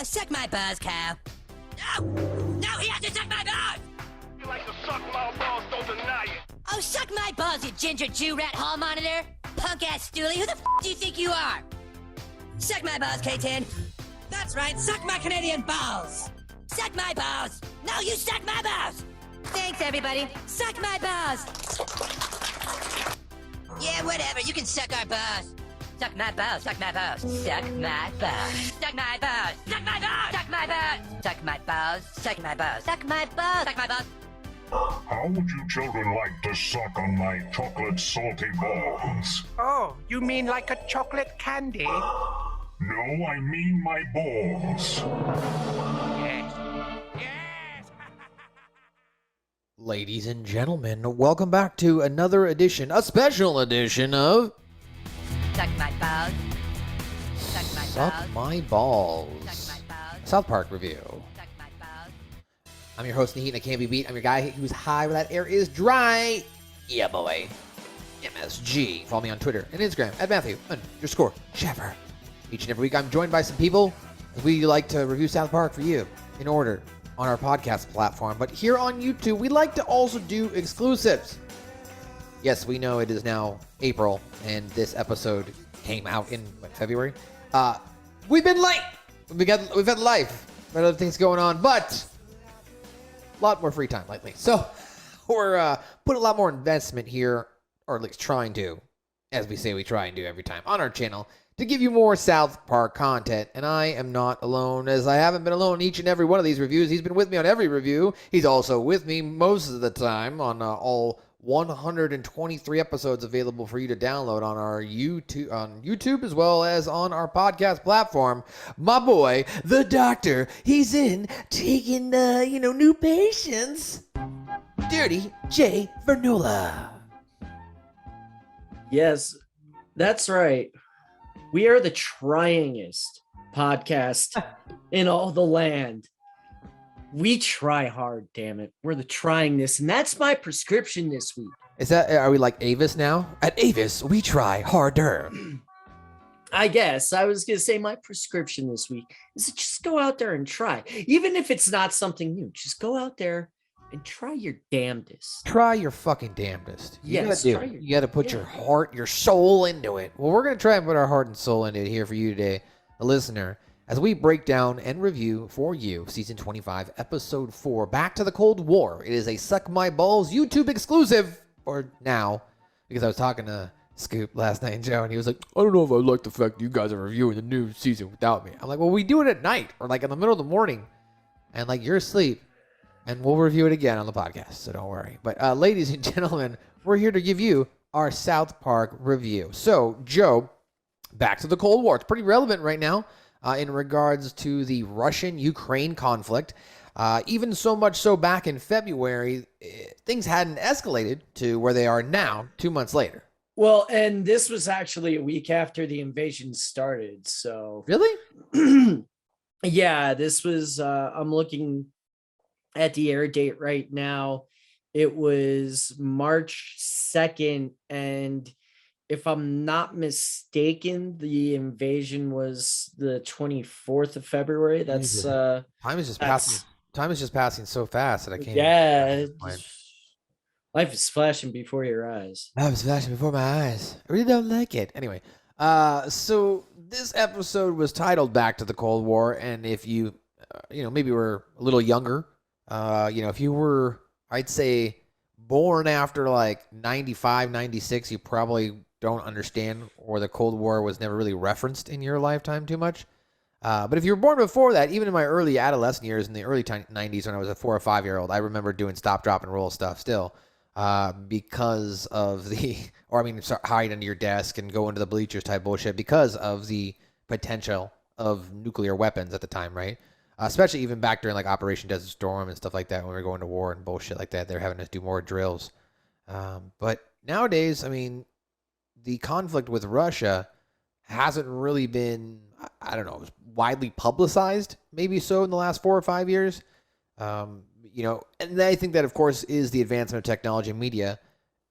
Suck my balls, cow. No! No, he has to suck my balls! You like to suck my balls, don't deny it. Oh, suck my balls, you ginger Jew rat hall monitor! Punk-ass stoolie, who the do you think you are? Suck my balls, K-10. That's right, suck my Canadian balls! Suck my balls! No, you suck my balls! Thanks, everybody. Suck my balls! Yeah, whatever, you can suck our balls. Suck my balls, suck my balls, suck my balls, suck my balls, suck my balls, suck my balls, suck my balls, suck my balls, suck my balls, suck my balls. How would you children like to suck on my chocolate salty balls? Oh, you mean like a chocolate candy? No, I mean my balls. Yes. Yes! Ladies and gentlemen, welcome back to another edition, a special edition of Suck my balls. Suck my Suck balls. My Balls, Suck my balls. South Park review. Suck my balls. I'm your host, Naheen, and I can't be beat. I'm your guy who's high when that air is dry. Yeah, boy. MSG. Follow me on Twitter and Instagram at Matthew_Sheffer. Each and every week, I'm joined by some people as we like to review South Park for you in order on our podcast platform. But here on YouTube, we like to also do exclusives. Yes, we know it is now April, and this episode came out in February. We've been late. We've had life, got other things going on, but a lot more free time lately. So we're putting a lot more investment here, or at least trying to, as we say we try and do every time on our channel, to give you more South Park content. And I am not alone, as I haven't been alone each and every one of these reviews. He's been with me on every review. He's also with me most of the time on all 123 episodes available for you to download on our YouTube as well as on our podcast platform. My boy, the doctor, he's in taking new patients. Dirty J Vernola. Yes, that's right. We are the tryingest podcast in all the land. We try hard, damn it. We're the tryingness, and that's my prescription this week. Are we like Avis now? At Avis, we try harder. I guess I was going to say my prescription this week is to just go out there and try. Even if it's not something new, just go out there and try your damnedest. Try your fucking damnedest. You gotta put your heart, your soul into it. Well, we're gonna try and put our heart and soul into it here for you today, the listener, as we break down and review for you Season 25, Episode 4, Back to the Cold War. It is a Suck My Balls YouTube exclusive, or now, because I was talking to Scoop last night and Joe, and he was like, I don't know if I like the fact that you guys are reviewing the new season without me. I'm like, well, we do it at night, or like in the middle of the morning, and like you're asleep. And we'll review it again on the podcast, so don't worry. But ladies and gentlemen, we're here to give you our South Park review. So, Joe, back to the Cold War. It's pretty relevant right now in regards to the Russian-Ukraine conflict. Even so much so back in February, things hadn't escalated to where they are now, 2 months later. Well, and this was actually a week after the invasion started, so... Really? Yeah, this was... I'm looking at the air date right now. It was March 2nd, and if I'm not mistaken, the invasion was the 24th of February. That's time is just passing. Time is just passing so fast that I can't. Yeah, life is flashing before your eyes. Life is flashing before my eyes. I really don't like it. Anyway, so this episode was titled "Back to the Cold War," and if you, maybe were a little younger. If you were, I'd say, born after like 95, 96, you probably don't understand, or the Cold War was never really referenced in your lifetime too much. But if you were born before that, even in my early adolescent years in the early 90s when I was a 4 or 5 year old, I remember doing stop, drop, and roll stuff still because of hide under your desk and go into the bleachers type bullshit because of the potential of nuclear weapons at the time, right? Especially even back during like Operation Desert Storm and stuff like that when we were going to war and bullshit like that. They're having us do more drills. But nowadays, I mean, the conflict with Russia hasn't really been, I don't know, widely publicized, maybe so in the last 4 or 5 years. And I think that, of course, is the advancement of technology and media.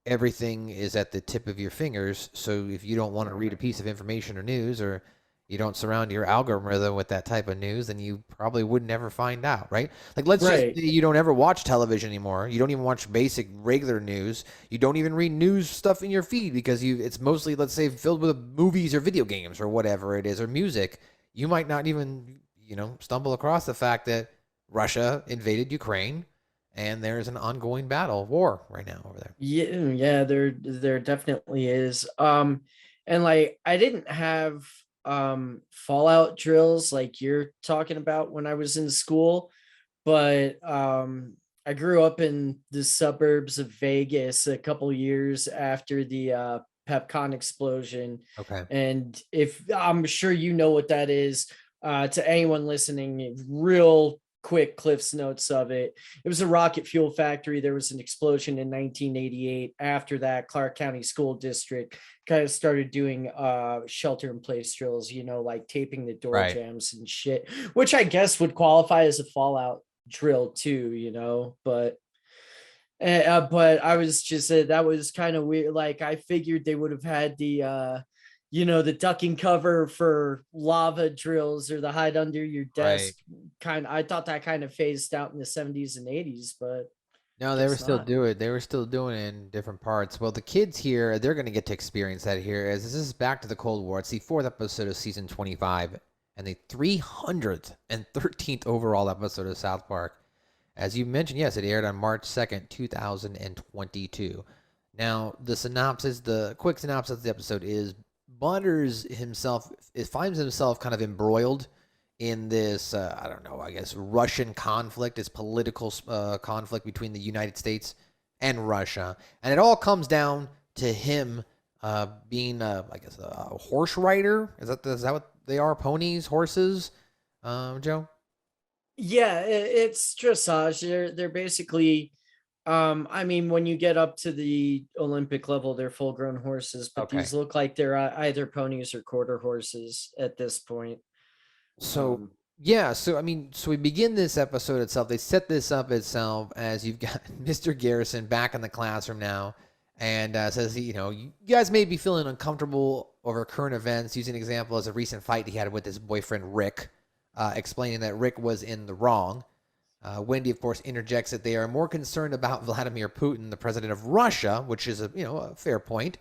Everything is at the tip of your fingers. So if you don't want to read a piece of information or news or you don't surround your algorithm with that type of news, then you probably would never find out, right? Like, let's just Right. say you don't ever watch television anymore. You don't even watch basic regular news. You don't even read news stuff in your feed because it's mostly, let's say, filled with movies or video games or whatever it is, or music. You might not even, stumble across the fact that Russia invaded Ukraine and there's an ongoing war right now over there. Yeah, there definitely is. And like I didn't have fallout drills like you're talking about when I was in school, but I grew up in the suburbs of Vegas a couple years after the PepCon explosion. Okay. And if I'm sure you know what that is, to anyone listening, real quick Cliff's notes of it. It was a rocket fuel factory. There was an explosion in 1988. After that, Clark County School District kind of started doing shelter in place drills, like taping the door Right. jams and shit, which I guess would qualify as a fallout drill too, but I was just that was kind of weird. Like I figured they would have had the ducking cover for lava drills or the hide under your desk kind. I thought that kind of phased out in the 70s and 80s, but No, they were guess still not. doing it. They were still doing it in different parts. Well, the kids here, they're going to get to experience that here. As this is back to the Cold War. It's the 4th episode of season 25 and the 313th overall episode of South Park. As you mentioned, yes, it aired on March 2nd, 2022. Now, the quick synopsis of the episode is Butters himself finds himself kind of embroiled in this, I don't know, I guess Russian conflict, this political conflict between the United States and Russia. And it all comes down to him being, I guess, a horse rider. Is that what they are? Ponies, horses, Joe? Yeah, it's dressage. They're basically I mean, when you get up to the Olympic level, they're full grown horses, but Okay. these look like they're either ponies or quarter horses at this point. So yeah, so we begin this episode itself. They set this up itself as you've got Mr. Garrison back in the classroom now, and says, you guys may be feeling uncomfortable over current events. Using an example as a recent fight he had with his boyfriend Rick, explaining that Rick was in the wrong. Wendy, of course, interjects that they are more concerned about Vladimir Putin, the president of Russia, which is a fair point.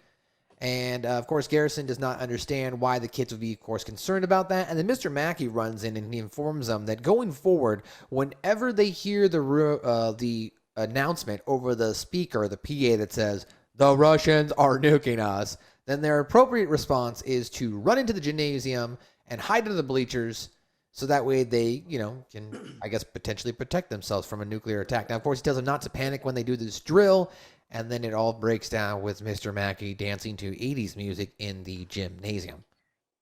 And, of course, Garrison does not understand why the kids would be, of course, concerned about that. And then Mr. Mackey runs in and he informs them that going forward, whenever they hear the announcement over the speaker, the PA that says, "The Russians are nuking us," then their appropriate response is to run into the gymnasium and hide under the bleachers so that way they, can, I guess, potentially protect themselves from a nuclear attack. Now, of course, he tells them not to panic when they do this drill. And then it all breaks down with Mr. Mackey dancing to 80s music in the gymnasium.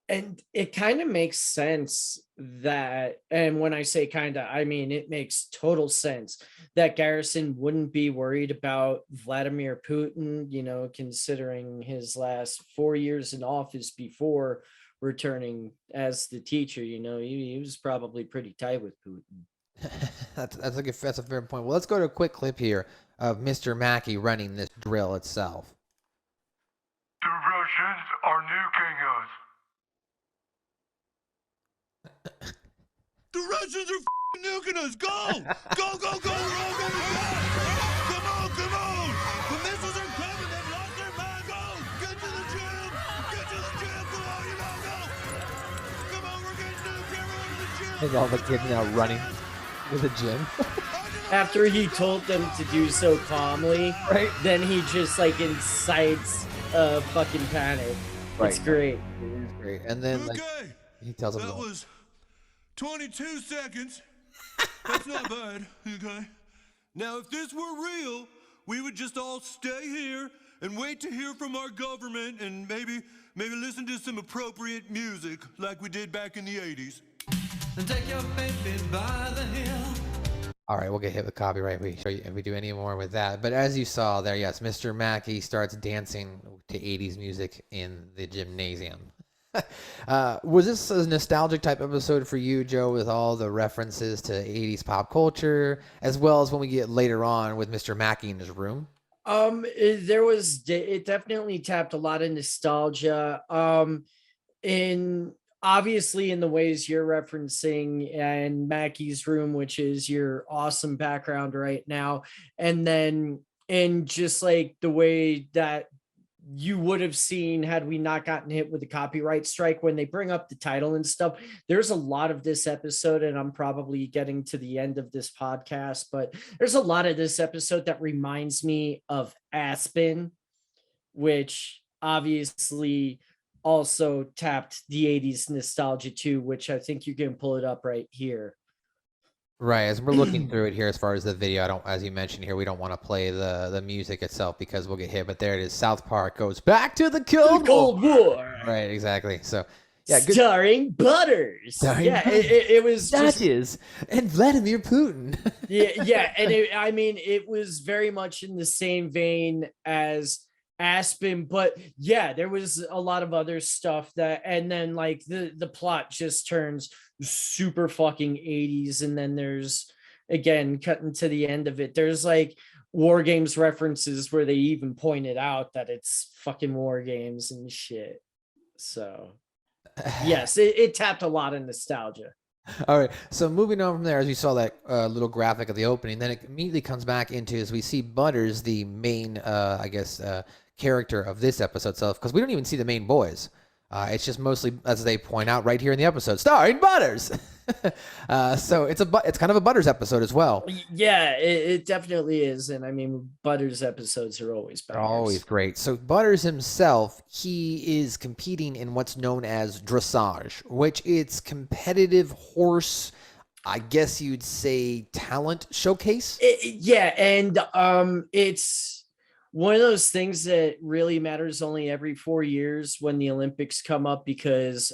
And it kind of makes sense that, and when I say kind of, I mean, it makes total sense that Garrison wouldn't be worried about Vladimir Putin, considering his last 4 years in office before returning as the teacher. He was probably pretty tight with Putin. That's a fair point. Well, let's go to a quick clip here of Mr. Mackey running this drill itself. The Russians are nuking us. The Russians are nuking us! Go! Go, go, go! We're all going to die! Come on, come on! The missiles are coming! They've lost their mind! Go! Get to the gym! Get to the gym! Come on, go! Come on, we're getting nuked! Everyone to the gym! There's all the kids now running to the gym. After he told them to do so calmly, Right. then he just incites a fucking panic. Right. It's great. It is great. And then Okay, he tells them, that was 22 seconds. That's not bad, okay? Now, if this were real, we would just all stay here and wait to hear from our government and maybe listen to some appropriate music like we did back in the 80s. And take your baby by the hill. all right, we'll get hit with copyright if we do any more with that. But as you saw there, yes, Mr. Mackey starts dancing to 80s music in the gymnasium. Was this a nostalgic type episode for you, Joe, with all the references to 80s pop culture, as well as when we get later on with Mr. Mackey in his room? It definitely tapped a lot of nostalgia. In obviously in the ways you're referencing, and Mackey's room, which is your awesome background right now, and then in just like the way that you would have seen had we not gotten hit with the copyright strike, when they bring up the title and stuff. There's a lot of this episode, and I'm probably getting to the end of this podcast, but there's a lot of this episode that reminds me of Aspen, which obviously also tapped the 80s nostalgia too, which I think you can pull it up right here. Right, as we're looking through it here, as far as the video, I don't, as you mentioned here, we don't want to play the music itself because we'll get hit. But there it is. South Park goes back to the Cold War. Right, exactly. So, yeah, good. Starring Butters. It was Duchess and Vladimir Putin. yeah, and it was very much in the same vein as Aspen, but yeah, there was a lot of other stuff that, and then like the plot just turns super fucking 80s, and then there's, again, cutting to the end of it, there's like War Games references where they even pointed out that it's fucking War Games and shit. So yes, it tapped a lot of nostalgia. All right, so moving on from there, as we saw that little graphic of the opening, then it immediately comes back into, as we see Butters, the main, character of this episode itself, because we don't even see the main boys. It's just mostly, as they point out right here in the episode, starring Butters. So it's kind of a Butters episode as well. Yeah, it definitely is, and I mean, Butters episodes are always better. Always great. So Butters himself, he is competing in what's known as dressage, which it's competitive horse, I guess you'd say, talent showcase. And it's one of those things that really matters only every 4 years when the Olympics come up, because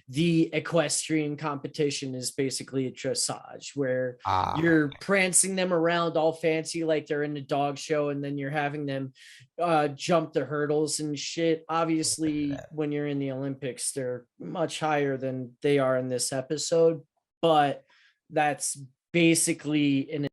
the equestrian competition is basically a dressage where you're prancing them around all fancy like they're in a dog show, and then you're having them jump the hurdles and shit. Obviously, when you're in the Olympics, they're much higher than they are in this episode, but that's basically in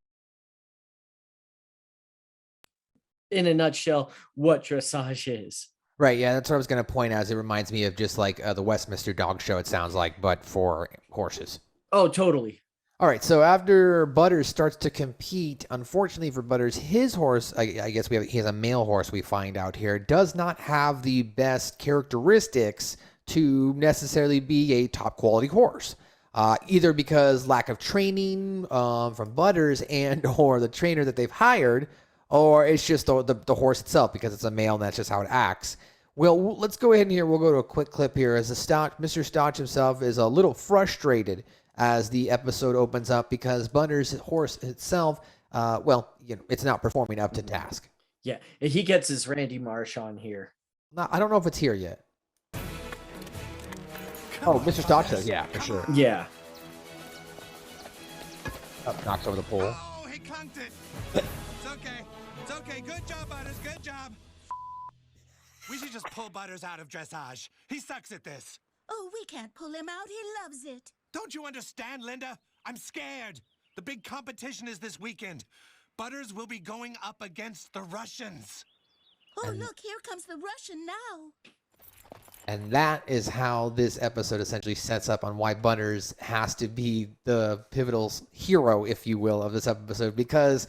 a nutshell what dressage is. Right, yeah, that's what I was going to point out. It reminds me of just like the Westminster Dog Show, it sounds like, but for horses. Oh, totally. All right, so after Butters starts to compete, unfortunately for Butters, his horse, I guess he has a male horse, we find out here, does not have the best characteristics to necessarily be a top quality horse. Either because lack of training from Butters and or the trainer that they've hired, or it's just the horse itself because it's a male and that's just how it acts. Well, let's go ahead and here. We'll go to a quick clip here as Mr. Stotch himself is a little frustrated as the episode opens up because Butters' horse itself, it's not performing up to task. Yeah, he gets his Randy Marsh on here. No, I don't know if it's here yet. Mr. Stotch does, yeah, for sure. Yeah. Knocks over the pole. Oh, he conked it. It's okay. It's okay. Good job, Butters. Good job. We should just pull Butters out of dressage. He sucks at this. Oh, we can't pull him out. He loves it. Don't you understand, Linda? I'm scared. The big competition is this weekend. Butters will be going up against the Russians. Oh, look, here comes the Russian now. And that is how this episode essentially sets up on why Butters has to be the pivotal hero, if you will, of this episode, because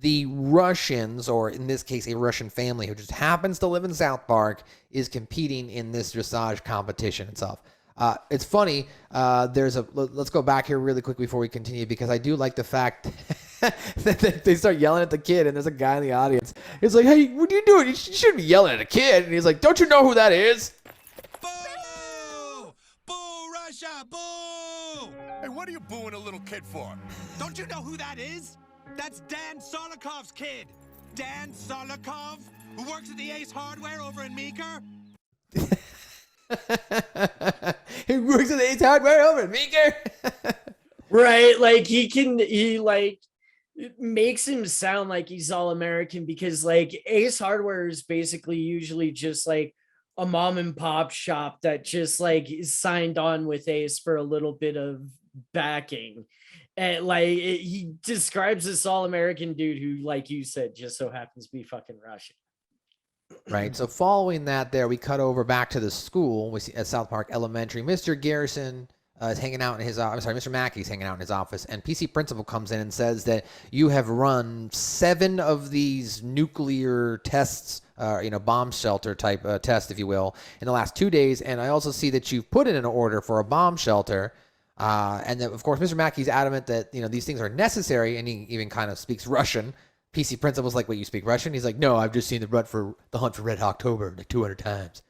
the Russians, or in this case, a Russian family who just happens to live in South Park, is competing in this dressage competition itself. It's funny. Let's go back here really quick before we continue, because I do like the fact that they start yelling at the kid, and there's a guy in the audience. He's like, "Hey, what are you doing? You shouldn't be yelling at a kid." And he's like, "Don't you know who that is?" Boo! Boo, Russia! Boo! Hey, what are you booing a little kid for? Don't you know who that is? That's Dan Solikov's kid. Dan Solikov, who works at the Ace Hardware over in Meeker. He works at the Ace Hardware over in Meeker. Right, like it makes him sound like he's all American, because like Ace Hardware is basically usually just like a mom and pop shop that just like is signed on with Ace for a little bit of backing. And he describes this all American dude who, like you said, just so happens to be fucking Russian. right? So following that there, we cut over back to the school. We see at South Park Elementary. Mr. Garrison is hanging out in his office. I'm sorry, Mr. Mackey's hanging out in his office. And PC Principal comes in and says that you have run 7 of these nuclear tests, bomb shelter type test, if you will, in the last 2 days. And I also see that you've put in an order for a bomb shelter. And then, of course, Mr. Mackey's adamant that, these things are necessary. And he even kind of speaks Russian. PC Principal's like, wait, you speak Russian? He's like, no, I've just seen the hunt for Red October like 200 times.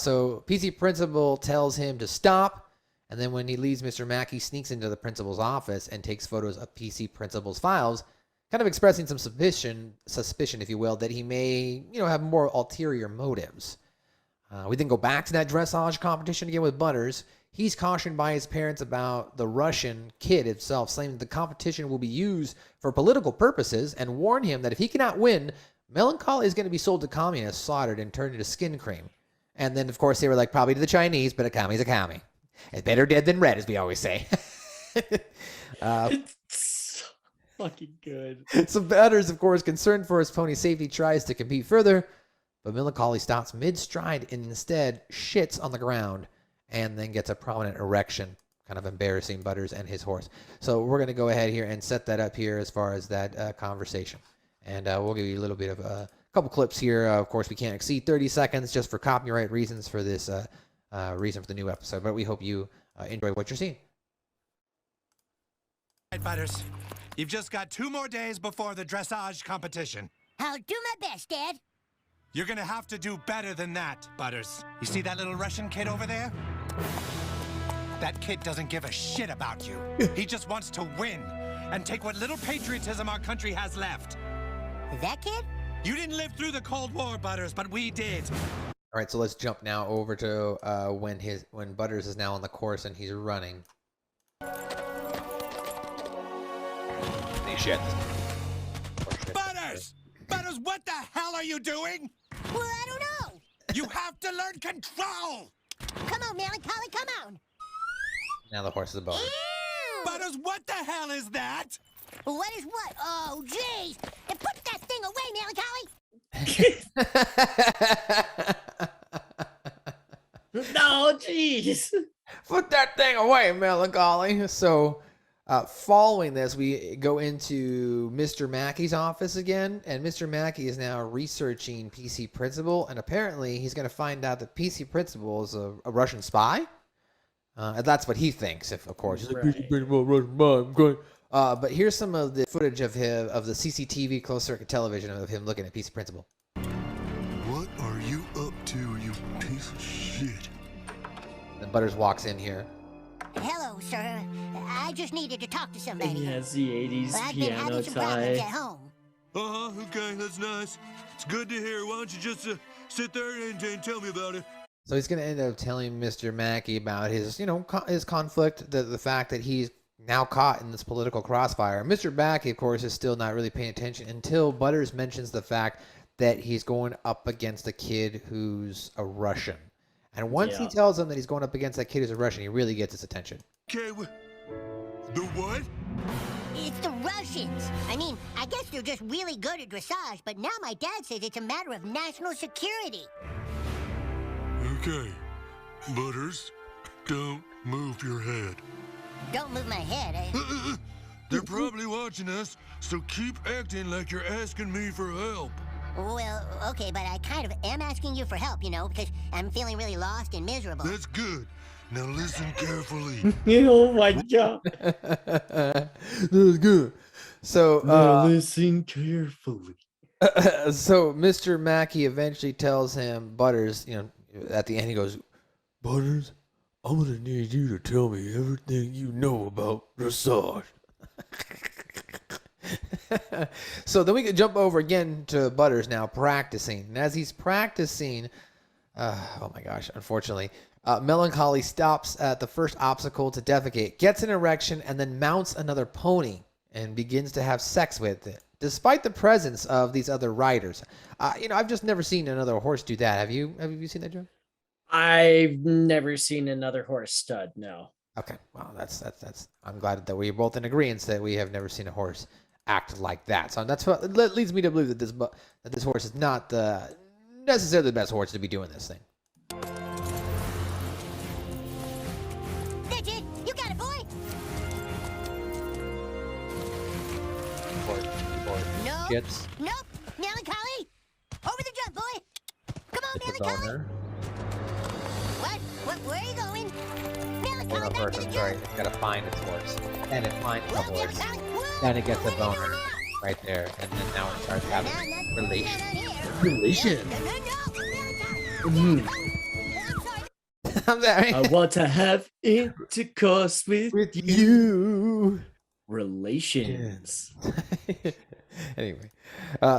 So PC Principal tells him to stop. And then when he leaves, Mr. Mackey sneaks into the principal's office and takes photos of PC Principal's files, kind of expressing some suspicion, if you will, that he may, have more ulterior motives. We then go back to that dressage competition again with Butters. He's cautioned by his parents about the Russian kid itself, saying that the competition will be used for political purposes, and warn him that if he cannot win, Melancholy is going to be sold to communists, slaughtered, and turned into skin cream. And then, of course, they were like, probably to the Chinese, but a commie's a commie. It's better dead than red, as we always say. It's so fucking good. So Butters, of course, concerned for his pony's safety, tries to compete further, but Melancholy stops mid-stride and instead shits on the ground and then gets a prominent erection, kind of embarrassing Butters and his horse. So we're going to go ahead here and set that up here as far as that conversation. And we'll give you a little bit of a couple clips here. Of course, we can't exceed 30 seconds just for copyright reasons for this reason for the new episode, but we hope you enjoy what you're seeing. All right, Butters. You've just got 2 more days before the dressage competition. I'll do my best, Dad. You're gonna have to do better than that, Butters. You see that little Russian kid over there? That kid doesn't give a shit about you. He just wants to win and take what little patriotism our country has left. That kid? You didn't live through the Cold War, Butters, but we did. All right, so let's jump now over to when Butters is now on the course and he's running. Shit. Butters! Butters, what the hell are you doing? Well, I don't know. You have to learn control! Come on, Melancholy, come on. Now the horse is above. Butters, what the hell is that? What is what? Oh, jeez. Put that thing away, Melancholy. No, jeez. Put that thing away, Melancholy. So, following this, we go into Mr. Mackey's office again, and Mr. Mackey is now researching PC Principal, and apparently he's going to find out that PC Principal is a Russian spy. And that's what he thinks, if of course. He's like, PC Principal, Russian spy, I'm going. But here's some of the footage of the CCTV closed circuit television of him looking at PC Principal. What are you up to, you piece of shit? And Butters walks in here. Hello, sir. I just needed to talk to somebody. He has the 80s I've been piano having some problems at tie. home. Uh-huh, okay, that's nice. It's good to hear. Why don't you just sit there and tell me about it? So he's going to end up telling Mr. Mackey about his, his conflict, the fact that he's now caught in this political crossfire. Mr. Mackey, of course, is still not really paying attention until Butters mentions the fact that he's going up against a kid who's a Russian. And once he tells him that he's going up against that kid who's a Russian, he really gets his attention. Okay, the what? It's the Russians. I mean, I guess they're just really good at dressage, but now my dad says it's a matter of national security. Okay, Butters, don't move your head. Don't move my head, eh? They're probably watching us, so keep acting like you're asking me for help. Well, okay, but I kind of am asking you for help, because I'm feeling really lost and miserable. That's good. Now listen carefully. Oh my god. That's good. So, listen carefully. So Mr. Mackey eventually tells him, Butters, at the end he goes, Butters, I'm going to need you to tell me everything you know about dressage. So then we can jump over again to Butters now practicing. And as he's practicing, oh my gosh, unfortunately, Melancholy stops at the first obstacle to defecate, gets an erection, and then mounts another pony and begins to have sex with it, despite the presence of these other riders. I've just never seen another horse do that. Have you seen that, Joe? I've never seen another horse stud, no. Okay, well, that's. I'm glad that we're both in agreement that we have never seen a horse act like that. So that's what leads me to believe that this horse is not necessarily the best horse to be doing this thing. That's it. You got it, boy. No. Gets Nope. Melancholy. Over the jump, boy. Come on, the Melancholy. boner. What? Where are you going? Or Melancholy, no, back first, to the I'm sorry. jump. It's got to find its horse. And it finds the Whoa, horse. Melancholy. Whoa. Then it gets a What are you boner doing right there. And then now it starts now? having No, no, relations. no, no, here. Relations. No, Melancholy. Mhm. I'm sorry. I'm sorry. I want to have intercourse with you. relations. Anyway,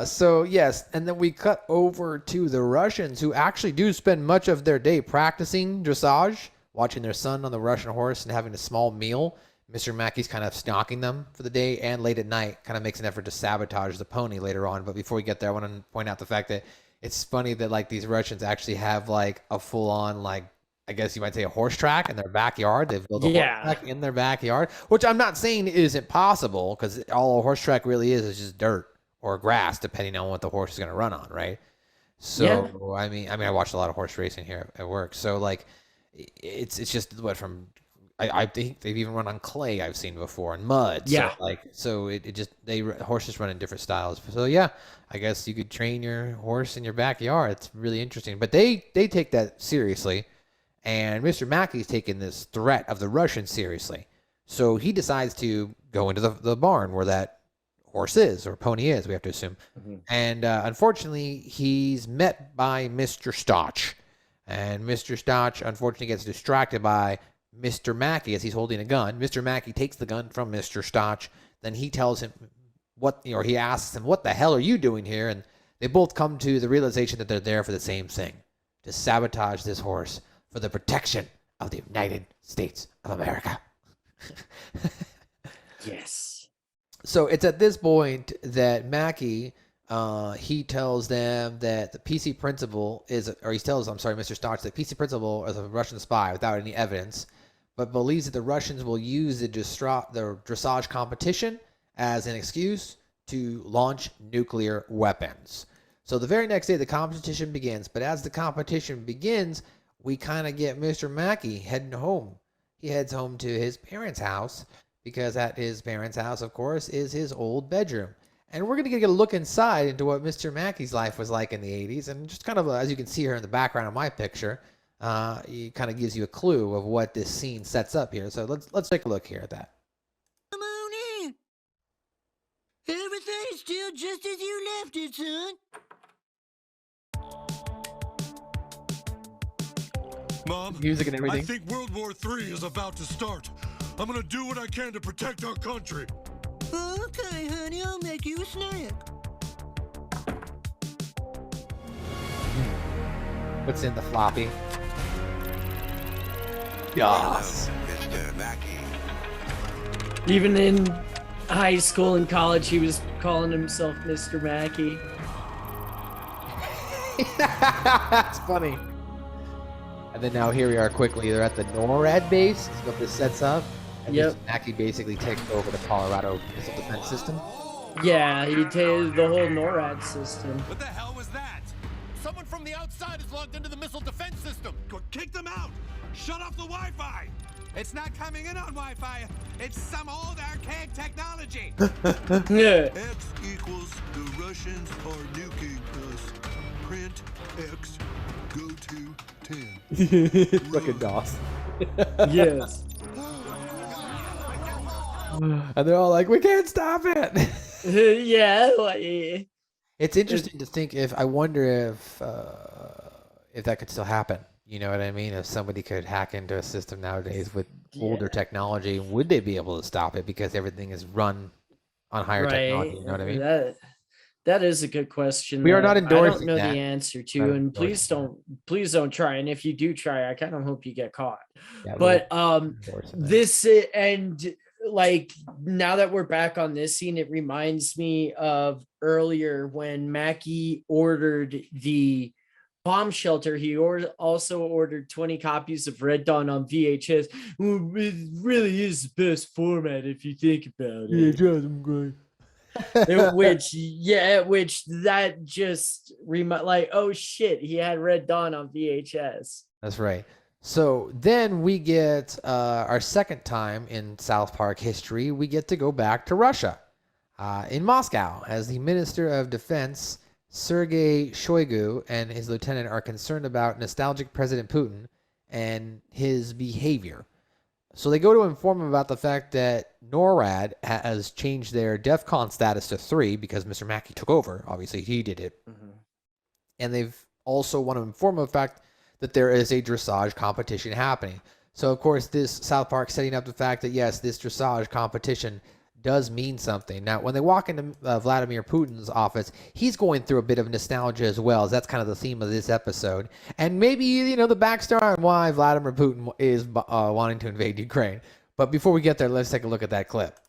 so yes, and then we cut over to the Russians, who actually do spend much of their day practicing dressage, watching their son on the Russian horse and having a small meal. Mr. Mackey's kind of stalking them for the day, and late at night kind of makes an effort to sabotage the pony later on. But before we get there, I want to point out the fact that it's funny that like these Russians actually have like a full-on, like, I guess you might say, a horse track in their backyard. They've built a horse track in their backyard, which I'm not saying isn't possible, because all a horse track really is just dirt or grass, depending on what the horse is going to run on, right? So I mean, I watched a lot of horse racing here at work. So like, it's just what from I think they've even run on clay I've seen before, and mud. Yeah. So it just horses run in different styles. So yeah, I guess you could train your horse in your backyard. It's really interesting, but they take that seriously. And Mr. Mackey's taking this threat of the Russians seriously. So he decides to go into the barn where that horse is, or pony is, we have to assume. Mm-hmm. And unfortunately, he's met by Mr. Stotch. And Mr. Stotch, unfortunately, gets distracted by Mr. Mackey as he's holding a gun. Mr. Mackey takes the gun from Mr. Stotch. Then he tells him he asks him, "What the hell are you doing here?" And they both come to the realization that they're there for the same thing, to sabotage this horse for the protection of the United States of America. Yes. So it's at this point that Mackey, he tells them that the PC principal Mr. Stotch, the PC principal is a Russian spy without any evidence, but believes that the Russians will use the dressage competition as an excuse to launch nuclear weapons. So the very next day, the competition begins, but as the competition begins, we kind of get Mr. Mackey heading home. He heads home to his parents' house, because at his parents' house, of course, is his old bedroom. And we're going to get a look inside into what Mr. Mackey's life was like in the 80s. And just kind of, as you can see here in the background of my picture, it kind of gives you a clue of what this scene sets up here. So let's take a look here at that. Come on in. Everything's still just as you left it, son. Mom, Music and everything. I think World War III is about to start. I'm gonna do what I can to protect our country. Okay, honey, I'll make you a snack. What's in the floppy? Yes. Mr. Mackey. Even in high school and college, he was calling himself Mr. Mackey. That's funny. And then now here we are quickly. They're at the NORAD base. This is what this sets up. And Yep. Mr. Mackey basically takes over the Colorado Missile Defense System. Yeah, he did the whole NORAD system. What the hell was that? Someone from the outside has logged into the missile defense system. Go kick them out! Shut off the Wi-Fi! It's not coming in on Wi-Fi. It's some old archaic technology. Yeah. X equals the Russians are nuking us. Print X, go to 10. Fucking DOS. Yes. And they're all like, "We can't stop it." Yeah. Like, It's interesting to think I wonder if that could still happen. You know what I mean? If somebody could hack into a system nowadays with older technology, would they be able to stop it because everything is run on higher technology? You know what I mean? That is a good question. We are not that I don't endorsing know that. the answer to, Not and endorsing please don't try. And if you do try, I kind of hope you get caught. Yeah, But endorsing that. this and like now that we're back on this scene, it reminds me of earlier when Mackey ordered the bomb shelter. He also ordered 20 copies of Red Dawn on VHS. Well, it really is the best format if you think about it. I'm great. which that just like, oh shit, he had Red Dawn on VHS. That's right. So then we get our second time in South Park history. We get to go back to Russia, in Moscow, as the Minister of Defense Sergei Shoigu and his lieutenant are concerned about nostalgic President Putin and his behavior. So they go to inform him about the fact that NORAD has changed their DEFCON status to 3 because Mr. Mackey took over. Obviously, he did it. Mm-hmm. And they've also want to inform him of the fact that there is a dressage competition happening. So, of course, this South Park setting up the fact that, yes, this dressage competition does mean something. Now, when they walk into Vladimir Putin's office, he's going through a bit of nostalgia as well, as that's kind of the theme of this episode. And maybe, the backstory on why Vladimir Putin is wanting to invade Ukraine. But before we get there, let's take a look at that clip.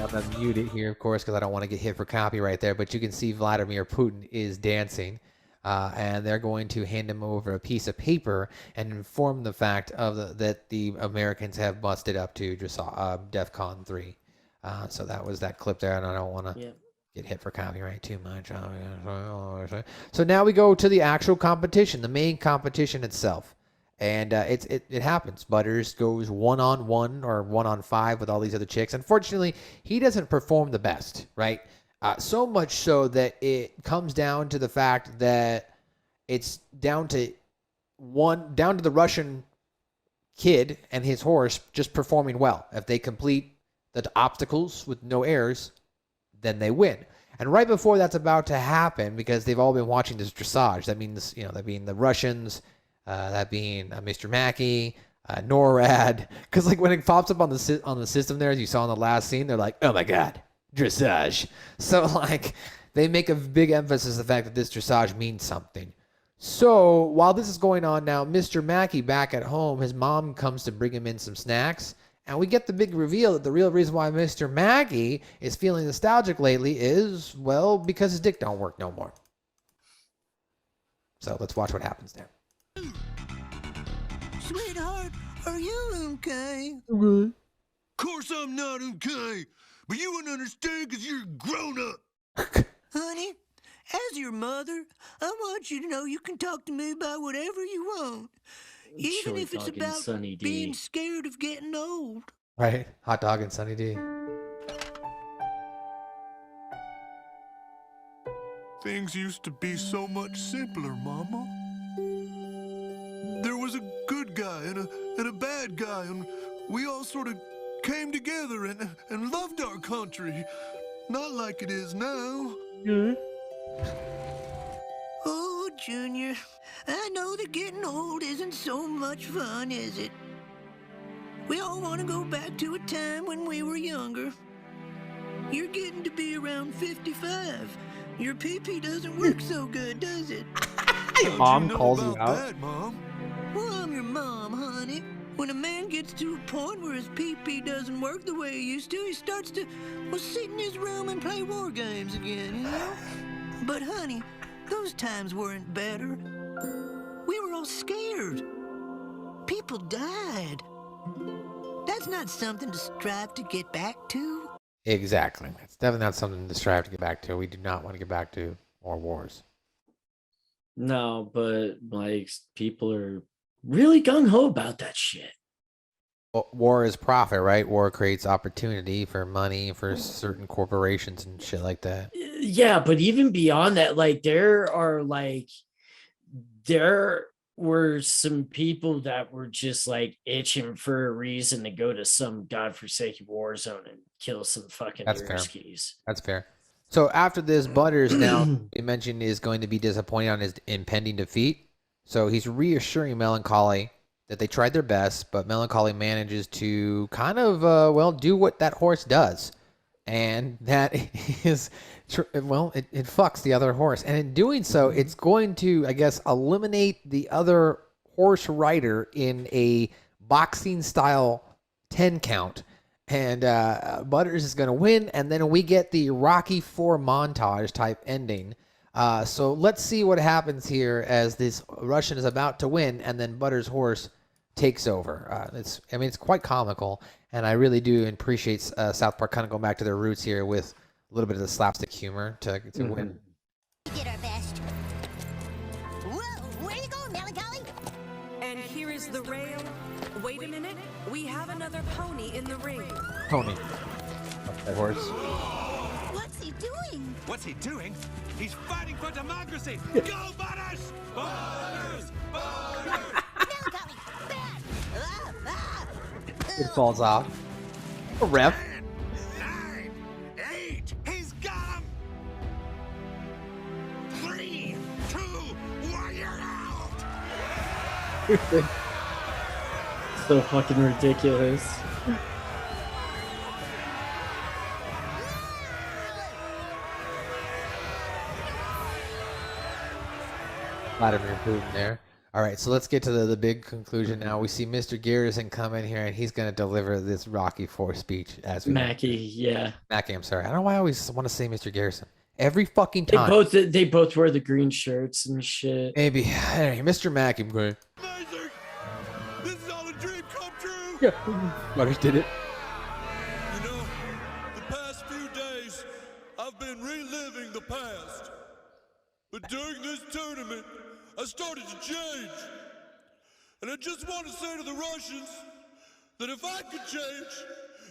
I'm going to mute it here, of course, because I don't want to get hit for copyright there. But you can see Vladimir Putin is dancing. And they're going to hand him over a piece of paper and inform the fact of that the Americans have busted up to DEFCON 3. So that was that clip there, and I don't want to get hit for copyright too much. So now we go to the actual competition, the main competition itself. And it happens. Butters goes 1-on-1 or 1-on-5 with all these other chicks. Unfortunately, he doesn't perform the best, right? So much so that it comes down to the fact that it's down to the Russian kid and his horse just performing well. If they complete the obstacles with no errors, then they win. And right before that's about to happen, because they've all been watching this dressage, that means, that being the Russians, that being Mr. Mackey, NORAD, because like when it pops up on the system there, as you saw in the last scene, they're like, oh my god, dressage. So like they make a big emphasis on the fact that this dressage means something. So while this is going on now, Mr. Mackey back at home, his mom comes to bring him in some snacks, and we get the big reveal that the real reason why Mr. Mackey is feeling nostalgic lately is, well, because his dick don't work no more. So let's watch what happens there. Sweetheart, are you okay? Right. Of course I'm not okay, but you wouldn't understand because you're grown up. Honey, as your mother, I want you to know you can talk to me about whatever you want. Even if it's about being scared of getting old. Right, hot dog and Sunny D. Things used to be so much simpler, Mama. There was a good guy and a bad guy, and we all sort of came together and loved our country. Not like it is now. Yeah. Oh, Junior, I know that getting old isn't so much fun, is it? We all want to go back to a time when we were younger. You're getting to be around 55. Your pee-pee doesn't work so good, does it? Your mom calls you out. That, Mom? Well, I'm your mom, honey. When a man gets to a point where his pee-pee doesn't work the way he used to, he starts to, sit in his room and play war games again, But, honey, those times weren't better. We were all scared. People died. That's not something to strive to get back to. Exactly. It's definitely not something to strive to get back to. We do not want to get back to more wars. No, but like people are really gung-ho about that shit. Well, war is profit, right? War creates opportunity for money for certain corporations and shit like that. Yeah, but even beyond that, like there were some people that were just like itching for a reason to go to some godforsaken war zone and kill some fucking Ruskies. That's fair. So after this, Butters now, we mentioned, is going to be disappointed on his impending defeat. So he's reassuring Melancholy that they tried their best, but Melancholy manages to kind of, do what that horse does. And that is, it fucks the other horse. And in doing so, it's going to, I guess, eliminate the other horse rider in a boxing-style 10 count. And Butters is going to win, and then we get the Rocky IV montage type ending. So let's see what happens here as this Russian is about to win, and then Butters' horse takes over. It's quite comical, and I really do appreciate South Park kind of going back to their roots here with a little bit of the slapstick humor to win. We did our best. Whoa, where you going, Melancholy? And here is the rail. Wait a minute. We have another pony in the ring. Pony. That horse. What's he doing? What's he doing? He's fighting for democracy! Go, Butters! Butters! Butters! Melancholy, bad! It falls off. A ref. 9, 8, he's got him! 3, 2, 1, you're out! So fucking ridiculous. Vladimir Putin there. All right, so let's get to the big conclusion now. We see Mr. Garrison come in here, and he's going to deliver this Rocky IV speech as we Mackie, yeah. Mackie, I'm sorry. I don't know why I always want to say Mr. Garrison. Every fucking They time. both wear the green shirts and shit. Maybe. Anyway, Mr. Mackey, I'm going. Amazing! This is all a dream come true! Yeah. Butters did it. You know, the past few days, I've been reliving the past. But during this tournament, I started to change. And I just want to say to the Russians that if I could change,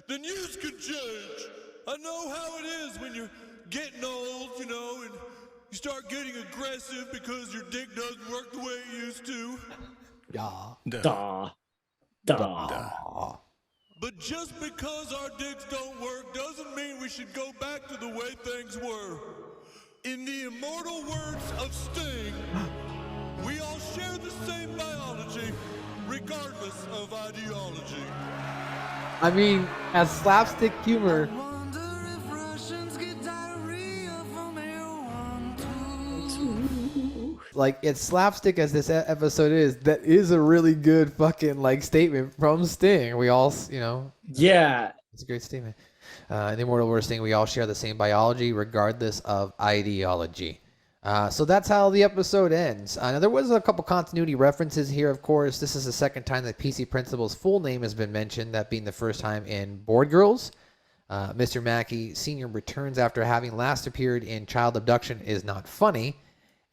then you could change. I know how it is when you're getting old, you know, and you start getting aggressive because your dick doesn't work the way it used to. Duh. But just because our dicks don't work doesn't mean we should go back to the way things were. In the immortal words of Sting, we all share the same biology, regardless of ideology. I mean, as slapstick humor. Like, it's slapstick as this episode is, that is a really good fucking, like, statement from Sting. We all, you know. Yeah. It's a great statement. In the immortal words Sting, we all share the same biology, regardless of ideology. So that's how the episode ends. Now, there was a couple continuity references here, of course. This is the second time that PC Principal's full name has been mentioned, that being the first time in Board Girls. Mr. Mackey Sr. returns after having last appeared in Child Abduction Is Not Funny,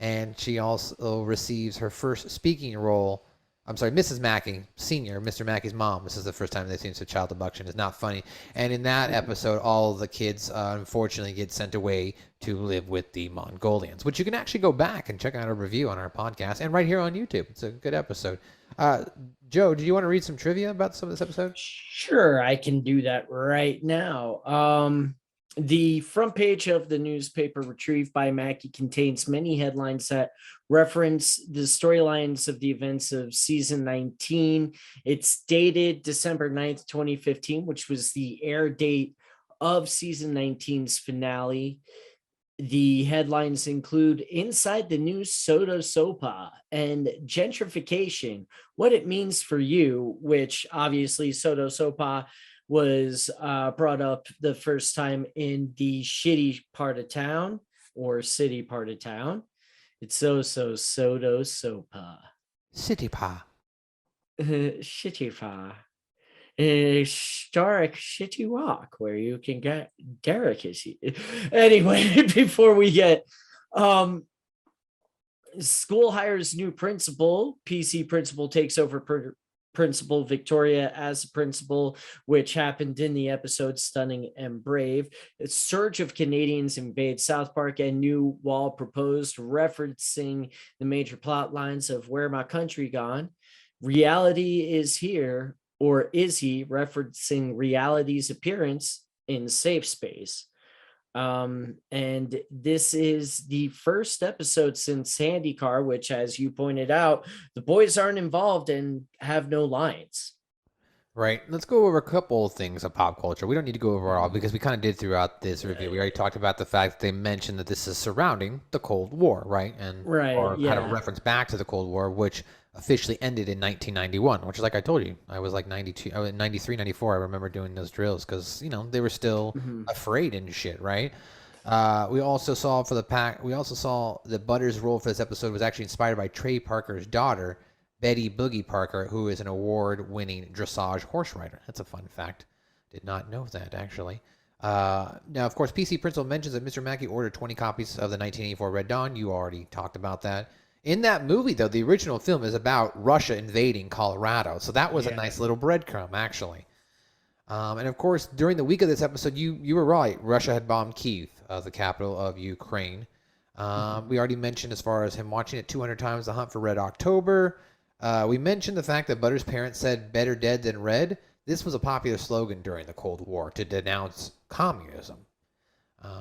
and she also receives her first speaking role. I'm sorry, Mrs. Mackey Sr., Mr. Mackey's mom. This is the first time they've seen Child Abduction Is Not Funny. And in that episode, all the kids, unfortunately, get sent away to live with the Mongolians, which you can actually go back and check out a review on our podcast and right here on YouTube. It's a good episode. Joe, do you want to read some trivia about some of this episode? Sure, I can do that right now. The front page of the newspaper retrieved by Mackey contains many headlines that reference the storylines of the events of season 19. It's dated December 9th, 2015, which was the air date of season 19's finale. The headlines include Inside the New Soda Sopa and Gentrification, What It Means for You, which obviously Soda Sopa was brought up the first time in the shitty part of town or city part of town. It's Soda Sopa. City Pa. Shitty Pa. Historic Shitty Walk, where you can get delicacy. Anyway, before we get school hires new principal, PC principal takes over Principal Victoria as principal, which happened in the episode Stunning and Brave. A surge of Canadians invade South Park and new wall proposed, referencing the major plot lines of Where My Country Gone. Reality is here, or is he, referencing reality's appearance in Safe Space. And this is the first episode since Sandy Car, which, as you pointed out, the boys aren't involved and have no lines. Right. Let's go over a couple of things of pop culture. We don't need to go over all because we kind of did throughout this review. We already talked about the fact that they mentioned that this is surrounding the Cold War, right? And or kind of reference back to the Cold War, which officially ended in 1991, which is like I told you, I was like 92, I was 93, 94. I remember doing those drills because, you know, they were still afraid and shit, right? We also saw that Butters' role for this episode was actually inspired by Trey Parker's daughter, Betty Boogie Parker, who is an award-winning dressage horse rider. That's a fun fact. Did not know that, actually. Now, of course, PC Principal mentions that Mr. Mackey ordered 20 copies of the 1984 Red Dawn. You already talked about that. In that movie, though, the original film is about Russia invading Colorado. So that was a nice little breadcrumb, actually. And, of course, during the week of this episode, you were right. Russia had bombed Kyiv, the capital of Ukraine. We already mentioned as far as him watching it 200 times, The Hunt for Red October. We mentioned the fact that Butter's parents said better dead than red. This was a popular slogan during the Cold War to denounce communism.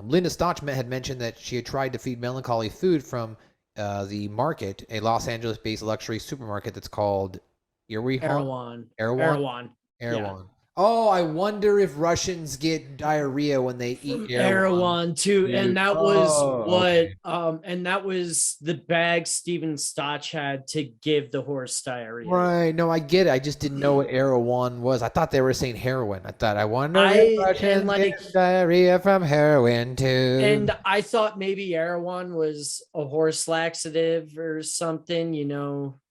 Linda Stotch had mentioned that she had tried to feed Melancholy food from the market, a Los Angeles-based luxury supermarket that's called Erewhon. Erewhon. Yeah. Oh, I wonder if Russians get diarrhea when they eat Erewhon too, Dude. and that was okay. and that was the bag Steven Stotch had to give the horse diarrhea. Right. No, I get it. I just didn't know what Erewhon was. I thought they were saying heroin. I wonder I- if Russians and, like- get diarrhea from heroin too. And I thought maybe Erewhon was a horse laxative or something,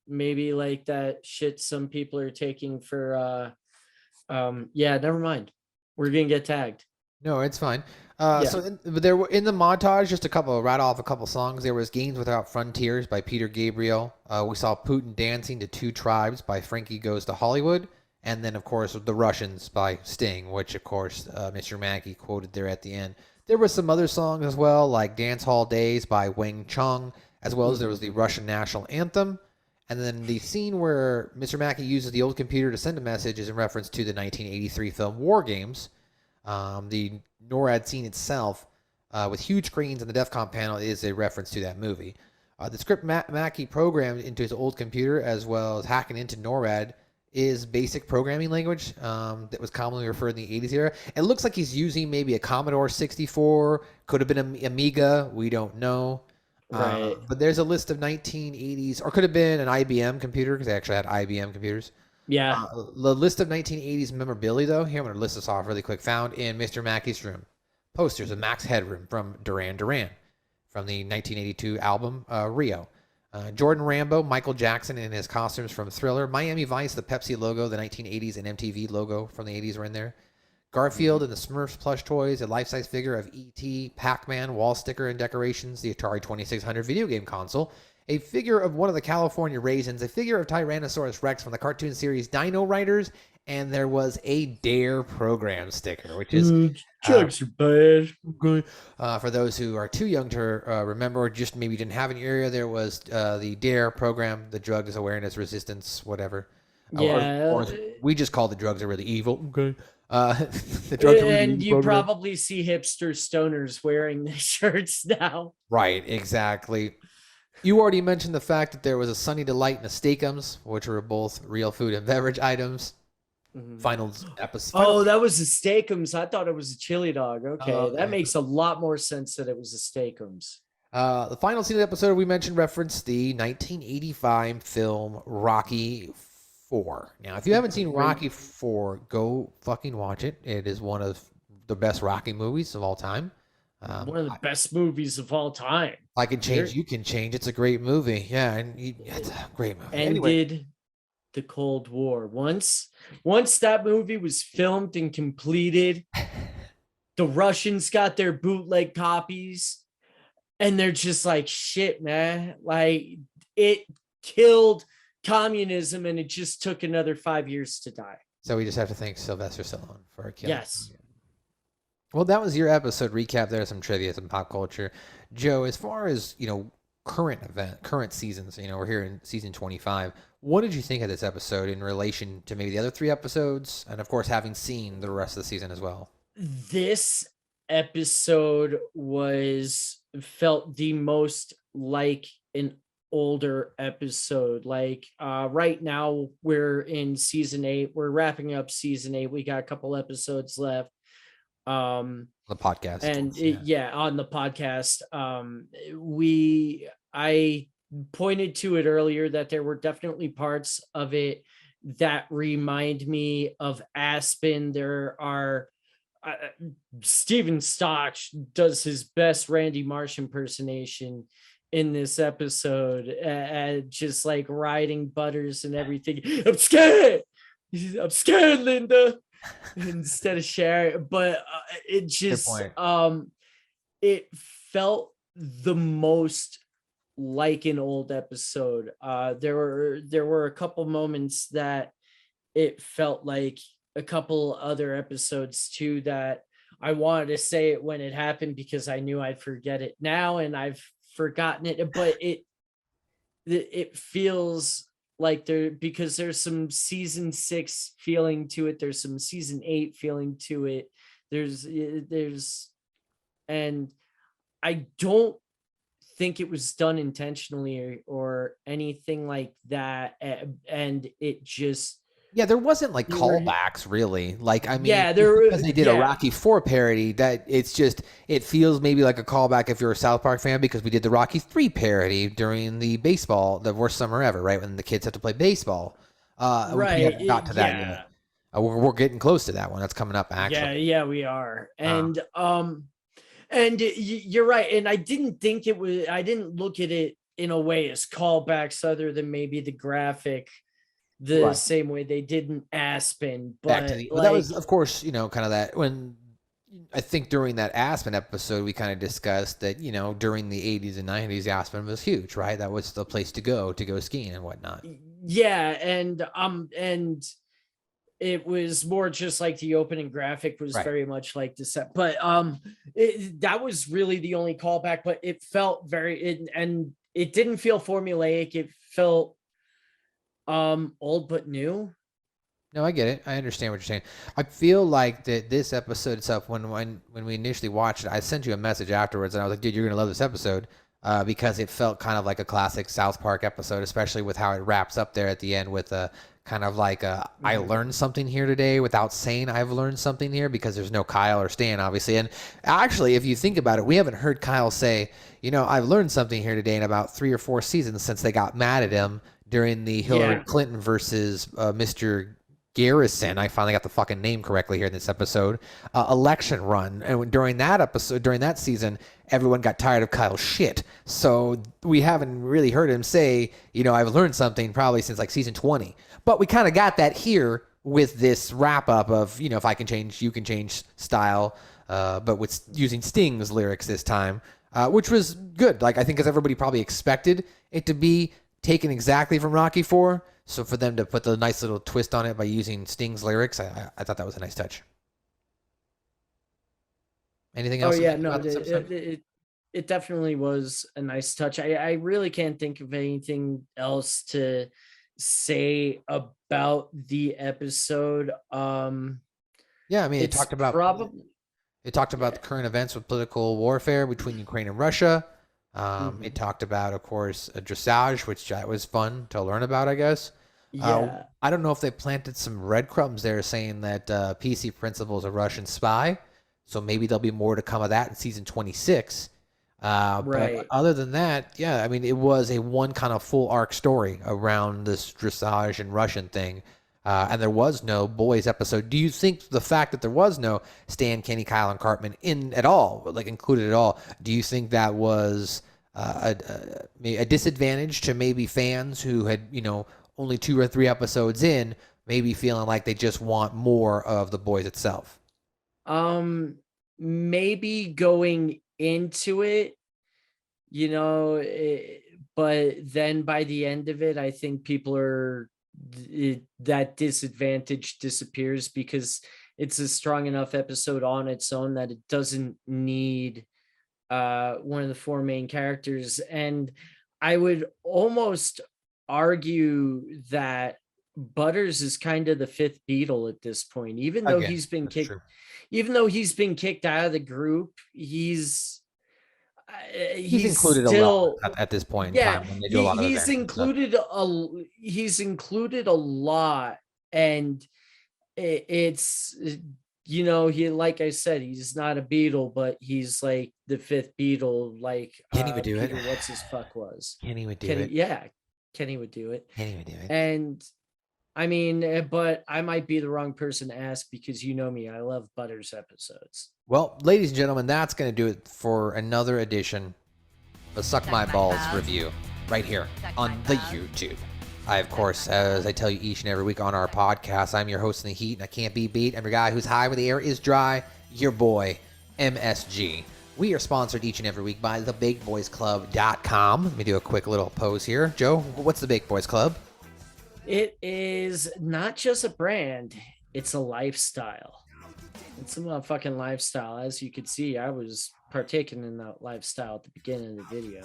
maybe like that shit some people are taking for never mind. We're gonna get tagged. No, it's fine. Yeah. So there were in the montage, just right off a couple songs. There was "Games Without Frontiers" by Peter Gabriel. We saw "Putin Dancing to Two Tribes" by Frankie Goes to Hollywood, and then of course "The Russians" by Sting, which of course Mr. Mackey quoted there at the end. There were some other songs as well, like "Dance Hall Days" by Wang Chung, as well as there was the Russian national anthem. And then the scene where Mr. Mackey uses the old computer to send a message is in reference to the 1983 film War Games. The NORAD scene itself, with huge screens and the DEFCON panel, is a reference to that movie. The script Mackey programmed into his old computer, as well as hacking into NORAD, is basic programming language that was commonly referred in the 80s era. It looks like he's using maybe a Commodore 64, could have been an Amiga, we don't know. Right. But there's a list of 1980s, or could have been an IBM computer, because they actually had IBM computers. Yeah. The list of 1980s memorabilia, though, here I'm going to list this off really quick, found in Mr. Mackey's room. Posters of Max Headroom from Duran Duran, from the 1982 album Rio. Jordan Rambo, Michael Jackson in his costumes from Thriller. Miami Vice, the Pepsi logo, the 1980s, and MTV logo from the 80s were in there. Garfield and the Smurfs plush toys, a life-size figure of E.T., Pac-Man, wall sticker and decorations, the Atari 2600 video game console, a figure of one of the California Raisins, a figure of Tyrannosaurus Rex from the cartoon series Dino Riders, and there was a Dare program sticker, which is... Drugs are bad. For those who are too young to remember, or just maybe didn't have in your area, there was the Dare program, the Drugs Awareness Resistance, whatever. Or we just call the drugs are really evil. Okay. The drugs And you probably see hipster stoners wearing the shirts now. Right, exactly. You already mentioned the fact that there was a Sunny Delight and a Steakums, which were both real food and beverage items. Final episode. Oh, that was a Steakums. I thought it was a chili dog. Okay, okay. that makes a lot more sense that it was a Steakums. The final scene of the episode we mentioned referenced the 1985 film Rocky 4. Now, if you haven't seen Rocky 4, go fucking watch it. It is one of the best Rocky movies of all time. One of the best movies of all time. I can change. You can change. It's a great movie. Yeah, and it's a great movie. Ended the Cold War. Once that movie was filmed and completed, the Russians got their bootleg copies, and they're just like, shit, man. Like, it killed communism, and it just took another 5 years to die. So we just have to thank Sylvester Stallone for killing. Yes. Well, that was your episode recap. There's some trivia, some pop culture. Joe, as far as, current seasons, we're here in season 25. What did you think of this episode in relation to maybe the other 3 episodes? And of course, having seen the rest of the season as well. This episode felt the most like an older episode. Like right now we're in season 8. We're wrapping up season 8. We got a couple episodes left. The podcast. And on the podcast. I pointed to it earlier that there were definitely parts of it that remind me of Aspen. There are Steven Stotch does his best Randy Marsh impersonation in this episode, just like riding Butters and everything. I'm scared. I'm scared, Linda. Instead of Sharon, but it just it felt the most like an old episode. There were a couple moments that it felt like a couple other episodes too, that I wanted to say it when it happened because I knew I'd forget it now, and I've forgotten it. But it feels like because there's some season 6 feeling to it. There's some season 8 feeling to it. And I don't think it was done intentionally or anything like that. And it just, there wasn't like callbacks really. Like, I mean, because they did a Rocky 4 parody, that it feels maybe like a callback if you're a South Park fan, because we did the Rocky 3 parody during the worst summer ever, right? When the kids have to play baseball. Right. We haven't got to that yet. We're getting close to that one. That's coming up actually. Yeah, we are. And you're right. And I didn't look at it in a way as callbacks, other than maybe the graphic, same way they did in Aspen. But that was, of course, kind of that when I think during that Aspen episode, we kind of discussed that, during the 80s and 90s, Aspen was huge, right? That was the place to go skiing and whatnot. Yeah. And it was more just like the opening graphic was very much like the set, but that was really the only callback. But it felt and it didn't feel formulaic. It felt old but new. No, I get it. I understand what you're saying. I feel like that this episode itself, when we initially watched it, I sent you a message afterwards, and I was like, dude, you're gonna love this episode, because it felt kind of like a classic South Park episode, especially with how it wraps up there at the end with a kind of like I learned something here today without saying I've learned something here, because there's no Kyle or Stan, obviously. And actually, if you think about it, we haven't heard Kyle say, I've learned something here today in about 3 or 4 seasons since they got mad at him during the Hillary Clinton versus Mr. Garrison, I finally got the fucking name correctly here in this episode, election run. And during that season, everyone got tired of Kyle's shit. So we haven't really heard him say, I've learned something probably since like season 20. But we kind of got that here with this wrap up of, if I can change, you can change style, but with using Sting's lyrics this time, which was good. Like, I think because everybody probably expected it to be taken exactly from Rocky 4. So for them to put the nice little twist on it by using Sting's lyrics, I thought that was a nice touch. Anything else? Oh yeah, no, it definitely was a nice touch. I really can't think of anything else to say about the episode. Yeah, I mean, it talked about the current events with political warfare between Ukraine and Russia. It talked about, of course, dressage, which was fun to learn about, I guess. I don't know if they planted some breadcrumbs there saying that PC Principal is a Russian spy. So maybe there'll be more to come of that in season 26. But other than that, yeah, I mean, it was a one kind of full arc story around this dressage and Russian thing. And there was no boys episode. Do you think the fact that there was no Stan, Kenny, Kyle, and Cartman included at all, do you think that was a disadvantage to maybe fans who had, only 2 or 3 episodes in, maybe feeling like they just want more of the boys itself? Maybe going into it, but then by the end of it, I think that disadvantage disappears, because it's a strong enough episode on its own that it doesn't need one of the 4 main characters. And I would almost argue that Butters is kind of the 5th Beatle at this point, even though he's been kicked. True. Even though he's been kicked out of the group, he's included still, a lot at this point. In time when they do a lot of he's included a lot, and it's he, like I said, he's not a Beatle, but he's like the 5th Beatle. Like Kenny would do it. What's his fuck was Kenny would do it. Yeah, Kenny would do it. And I mean, but I might be the wrong person to ask, because me, I love Butters episodes. Well, ladies and gentlemen, that's going to do it for another edition the Suck My Balls review right here on the YouTube. I, of course, as I tell you each and every week on our podcast, I'm your host in the heat, and I can't be beat. I'm your guy who's high when the air is dry, your boy, MSG. We are sponsored each and every week by thebakeboysclub.com. Let me do a quick little pose here. Joe, what's the Bake Boys Club? It is not just a brand, it's a lifestyle. It's a motherfucking lifestyle. As you can see, I was partaking in that lifestyle at the beginning of the video.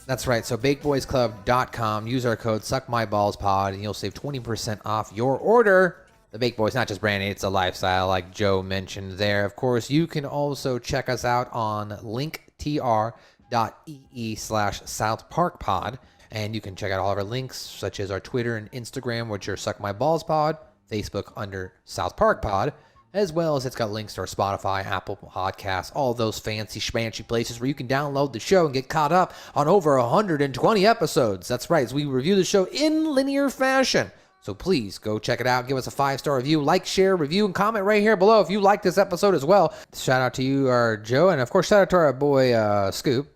That's right. So bakeboysclub.com. Use our code SuckMyBallsPod, and you'll save 20% off your order. The Bake Boys, not just branding, it's a lifestyle, like Joe mentioned there. Of course, you can also check us out on linktr.ee/SouthParkPod, and you can check out all of our links, such as our Twitter and Instagram, which are Suck My Balls Pod, Facebook under South Park Pod, as well as it's got links to our Spotify, Apple Podcasts, all those fancy schmancy places where you can download the show and get caught up on over 120 episodes. That's right, so we review the show in linear fashion. So please go check it out. Give us a 5-star review. Like, share, review, and comment right here below if you like this episode as well. Shout out to you, our Joe, and of course, shout out to our boy Scoop.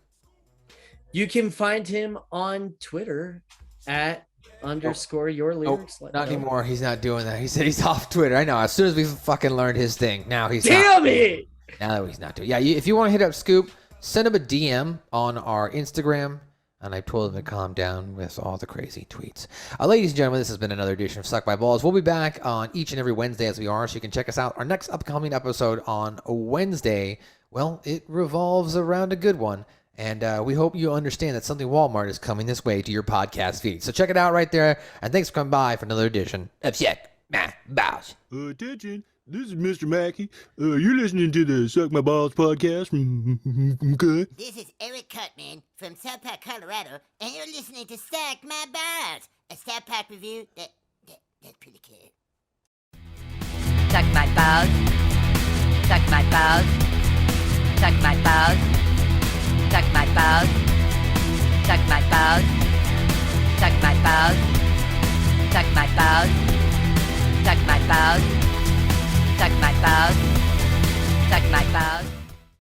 You can find him on Twitter at _your lyrics. Not anymore. He's not doing that. He said he's off Twitter. I know. As soon as we fucking learned his thing, now he's Damn it! Now he's not doing. Yeah, if you want to hit up Scoop, send him a DM on our Instagram. And I told him to calm down with all the crazy tweets. Ladies and gentlemen, this has been another edition of Suck My Balls. We'll be back on each and every Wednesday as we are, so you can check us out. Our next upcoming episode on a Wednesday, well, it revolves around a good one. And we hope you understand that something Walmart is coming this way to your podcast feed. So check it out right there. And thanks for coming by for another edition of Suck My Balls. Attention, this is Mr. Mackey. You're listening to the Suck My Balls podcast. Okay. This is Eric Cutman from South Park, Colorado, and you're listening to Suck My Balls, a South Park review that's pretty cool. Suck my balls. Suck my balls. Suck my balls. Suck my balls. Suck my balls. Suck my balls. Suck my balls. Suck my balls. Suck my balls. Suck my balls.